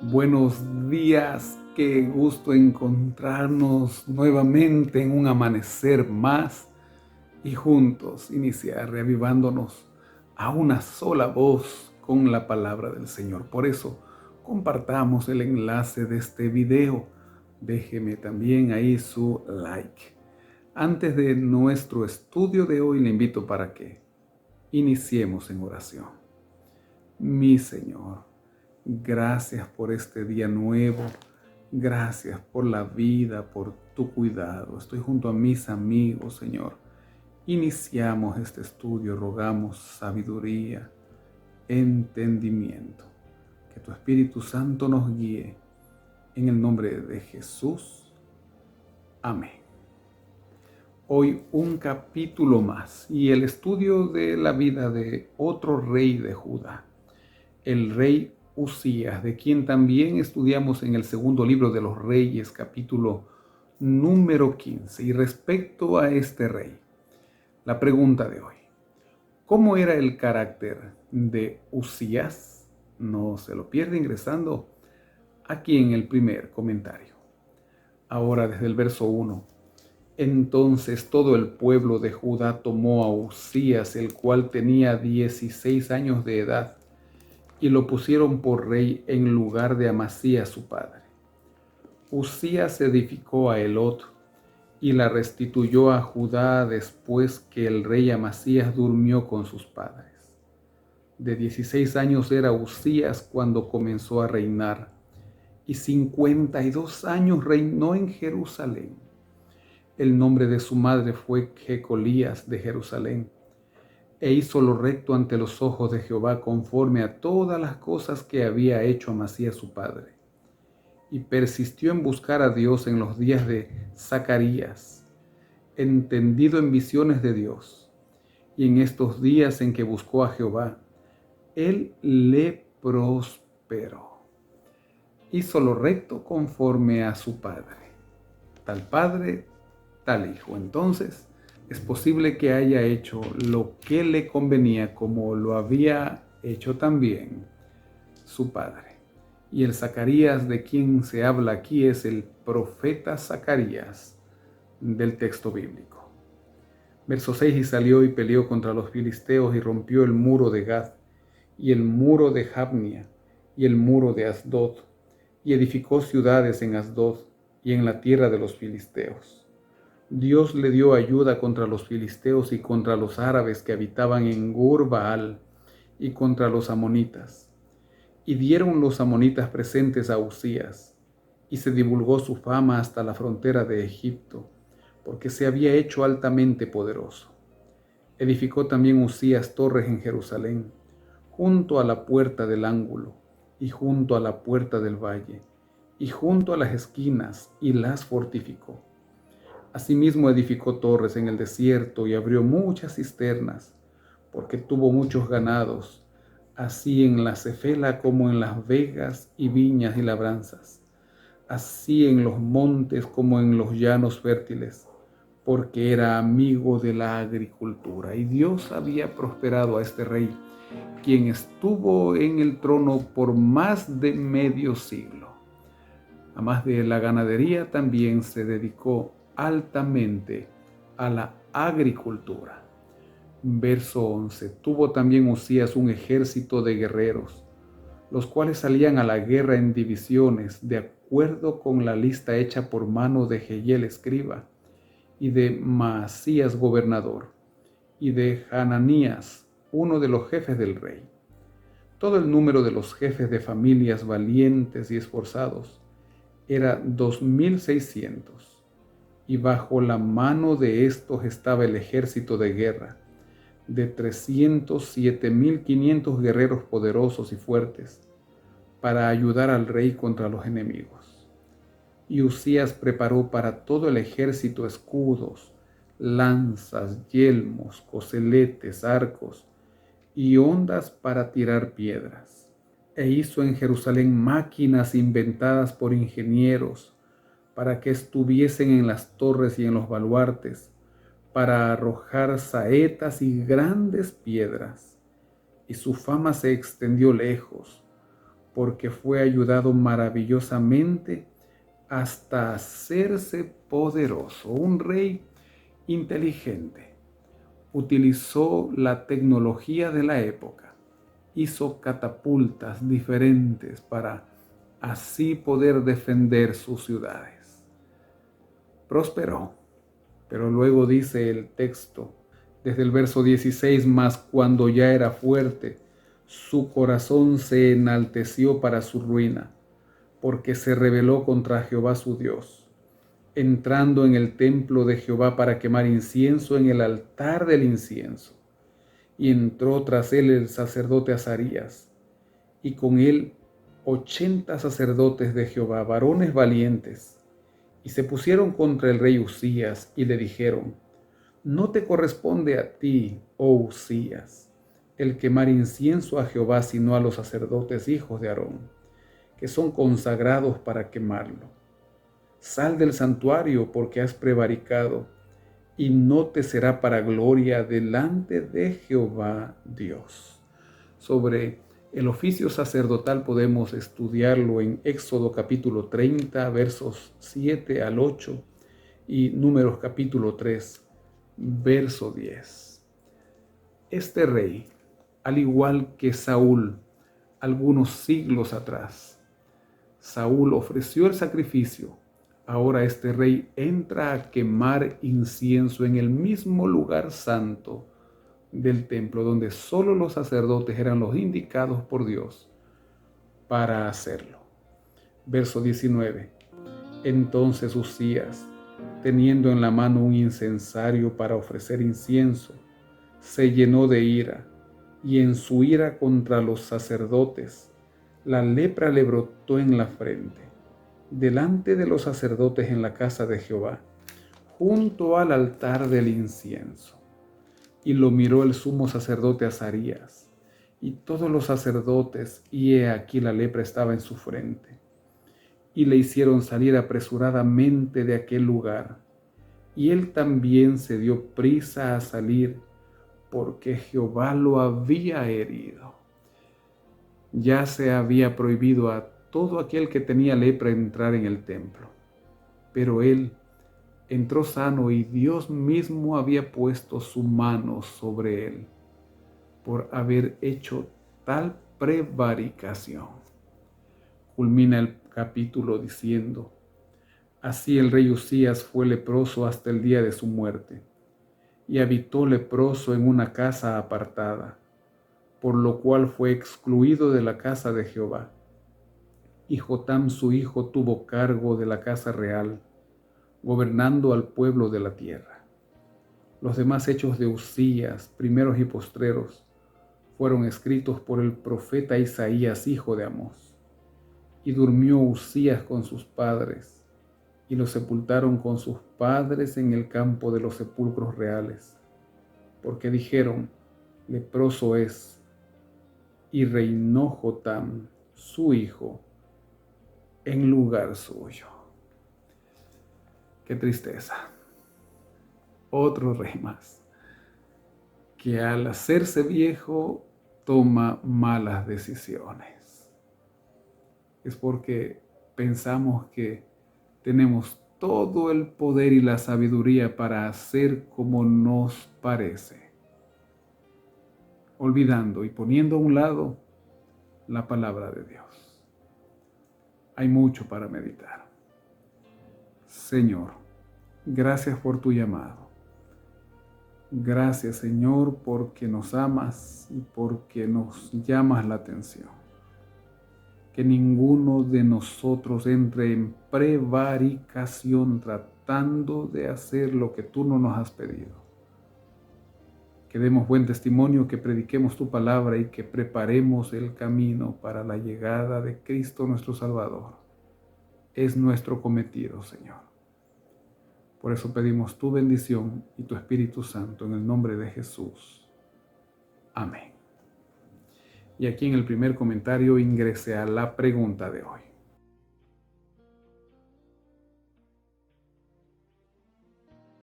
Buenos días, qué gusto encontrarnos nuevamente en un amanecer más y juntos iniciar reavivándonos a una sola voz con la palabra del Señor. Por eso, compartamos el enlace de este video. Déjeme también ahí su like. Antes de nuestro estudio de hoy, le invito para que iniciemos en oración. Mi Señor, gracias por este día nuevo. Gracias por la vida, por tu cuidado. Estoy junto a mis amigos, Señor. Iniciamos este estudio, rogamos sabiduría, entendimiento. Que tu Espíritu Santo nos guíe. En el nombre de Jesús. Amén. Hoy un capítulo más y el estudio de la vida de otro rey de Judá, el rey Usías, de quien también estudiamos en el segundo libro de los Reyes, capítulo número 15. Y respecto a este rey, la pregunta de hoy: ¿cómo era el carácter de Usías? No se lo pierde ingresando aquí en el primer comentario. Ahora desde el verso 1. Entonces todo el pueblo de Judá tomó a Usías, el cual tenía 16 años de edad, y lo pusieron por rey en lugar de Amasías su padre. Usías edificó a Elot y la restituyó a Judá después que el rey Amasías durmió con sus padres. De 16 años era Usías cuando comenzó a reinar, y 52 años reinó en Jerusalén. El nombre de su madre fue Jecolías de Jerusalén, e hizo lo recto ante los ojos de Jehová conforme a todas las cosas que había hecho Amasías su padre. Y persistió en buscar a Dios en los días de Zacarías, entendido en visiones de Dios. Y en estos días en que buscó a Jehová, él le prosperó. Hizo lo recto conforme a su padre. Tal padre, tal hijo. Entonces, es posible que haya hecho lo que le convenía, como lo había hecho también su padre. Y el Zacarías de quien se habla aquí es el profeta Zacarías del texto bíblico. Verso 6: y salió y peleó contra los filisteos y rompió el muro de Gad y el muro de Jabnia y el muro de Asdod, y edificó ciudades en Asdod y en la tierra de los filisteos. Dios le dio ayuda contra los filisteos y contra los árabes que habitaban en Gur-Baal y contra los amonitas. Y dieron los amonitas presentes a Usías, y se divulgó su fama hasta la frontera de Egipto, porque se había hecho altamente poderoso. Edificó también Usías torres en Jerusalén, junto a la puerta del ángulo, y junto a la puerta del valle, y junto a las esquinas, y las fortificó. Asimismo edificó torres en el desierto y abrió muchas cisternas, porque tuvo muchos ganados, así en la Cefela como en las vegas y viñas y labranzas, así en los montes como en los llanos fértiles, porque era amigo de la agricultura. Y Dios había prosperado a este rey, quien estuvo en el trono por más de medio siglo. Además de la ganadería, también se dedicó altamente a la agricultura. Verso 11. Tuvo también Usías un ejército de guerreros, los cuales salían a la guerra en divisiones, de acuerdo con la lista hecha por mano de Jehiel escriba, y de Maasías gobernador, y de Hananías, uno de los jefes del rey. Todo el número de los jefes de familias valientes y esforzados era 2600, y bajo la mano de estos estaba el ejército de guerra, de 307,500 guerreros poderosos y fuertes, para ayudar al rey contra los enemigos. Y Usías preparó para todo el ejército escudos, lanzas, yelmos, coseletes, arcos y hondas para tirar piedras. E hizo en Jerusalén máquinas inventadas por ingenieros para que estuviesen en las torres y en los baluartes, para arrojar saetas y grandes piedras. Y su fama se extendió lejos, porque fue ayudado maravillosamente hasta hacerse poderoso. Un rey inteligente. Utilizó la tecnología de la época. Hizo catapultas diferentes para así poder defender sus ciudades. Prosperó, pero luego dice el texto, desde el verso 16, mas cuando ya era fuerte, su corazón se enalteció para su ruina, porque se rebeló contra Jehová su Dios, entrando en el templo de Jehová para quemar incienso en el altar del incienso. Y entró tras él el sacerdote Azarías, y con él 80 sacerdotes de Jehová, varones valientes, y se pusieron contra el rey Usías, y le dijeron: no te corresponde a ti, oh Usías, el quemar incienso a Jehová, sino a los sacerdotes hijos de Aarón, que son consagrados para quemarlo. Sal del santuario, porque has prevaricado, y no te será para gloria delante de Jehová Dios. Sobre el oficio sacerdotal podemos estudiarlo en Éxodo capítulo 30, versos 7 al 8, y Números capítulo 3, verso 10. Este rey, al igual que Saúl, algunos siglos atrás, Saúl ofreció el sacrificio. Ahora este rey entra a quemar incienso en el mismo lugar santo del templo, donde solo los sacerdotes eran los indicados por Dios para hacerlo. Verso 19. Entonces Usías, teniendo en la mano un incensario para ofrecer incienso, se llenó de ira, y en su ira contra los sacerdotes, la lepra le brotó en la frente, delante de los sacerdotes en la casa de Jehová, junto al altar del incienso. Y lo miró el sumo sacerdote Azarías, y todos los sacerdotes, y he aquí la lepra estaba en su frente. Y le hicieron salir apresuradamente de aquel lugar, y él también se dio prisa a salir, porque Jehová lo había herido. Ya se había prohibido a todo aquel que tenía lepra entrar en el templo, pero él entró sano, y Dios mismo había puesto su mano sobre él por haber hecho tal prevaricación. Culmina el capítulo diciendo: así el rey Usías fue leproso hasta el día de su muerte, y habitó leproso en una casa apartada, por lo cual fue excluido de la casa de Jehová. Y Jotam su hijo tuvo cargo de la casa real, gobernando al pueblo de la tierra. Los demás hechos de Usías, primeros y postreros, fueron escritos por el profeta Isaías, hijo de Amós. Y durmió Usías con sus padres, y lo sepultaron con sus padres en el campo de los sepulcros reales, porque dijeron: leproso es. Y reinó Jotam, su hijo, en lugar suyo. Qué tristeza. Otro rey más, que al hacerse viejo toma malas decisiones. Es porque pensamos que tenemos todo el poder y la sabiduría para hacer como nos parece, olvidando y poniendo a un lado la palabra de Dios. Hay mucho para meditar. Señor, gracias por tu llamado. Gracias, Señor, porque nos amas y porque nos llamas la atención. Que ninguno de nosotros entre en prevaricación tratando de hacer lo que tú no nos has pedido. Que demos buen testimonio, que prediquemos tu palabra y que preparemos el camino para la llegada de Cristo nuestro Salvador. Es nuestro cometido, Señor. Por eso pedimos tu bendición y tu Espíritu Santo en el nombre de Jesús. Amén. Y aquí en el primer comentario ingresé a la pregunta de hoy.